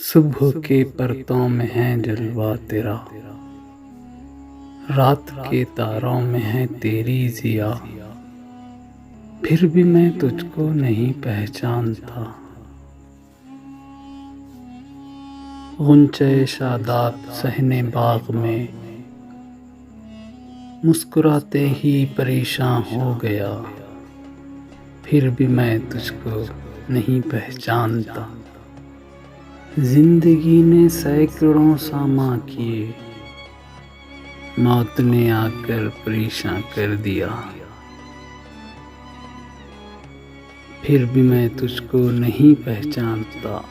सुबह के परतों में है जलवा तेरा, रात के तारों में है तेरी जिया, फिर भी मैं तुझको नहीं पहचानता। गुंचे शादाब सहने बाग में मुस्कुराते ही परेशान हो गया, फिर भी मैं तुझको नहीं पहचानता। जिंदगी ने सैकड़ों सामा किए, मौत ने आकर परेशान कर दिया, फिर भी मैं तुझको नहीं पहचानता।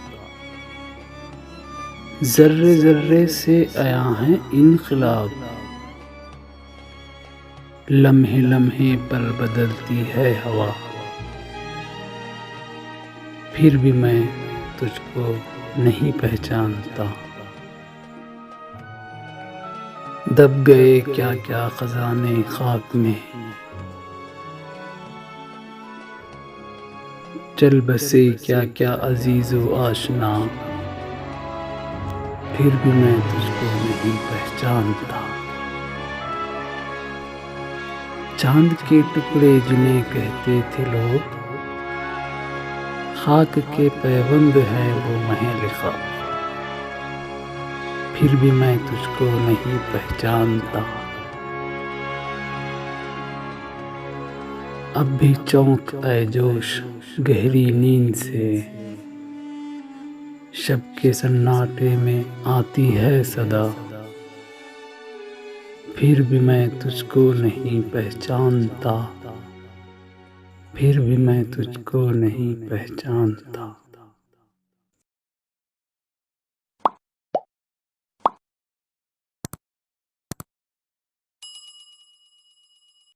जर्रे जर्रे से आया है इनकलाब, लम्हे लम्हे पर बदलती है हवा, फिर भी मैं तुझको नहीं पहचानता। दब गए क्या क्या खजाने खाक में, चल बसे क्या क्या अजीजो आशना, फिर भी मैं तुझको नहीं पहचानता। चांद के टुकड़े जिन्हें कहते थे लोग, खाक के पैबंद है वो महे लिखा, फिर भी मैं तुझको नहीं पहचानता। अब भी चौंक आए जोश गहरी नींद से, शब के सन्नाटे में आती है सदा, फिर भी मैं तुझको नहीं पहचानता, फिर भी मैं तुझको नहीं पहचानता।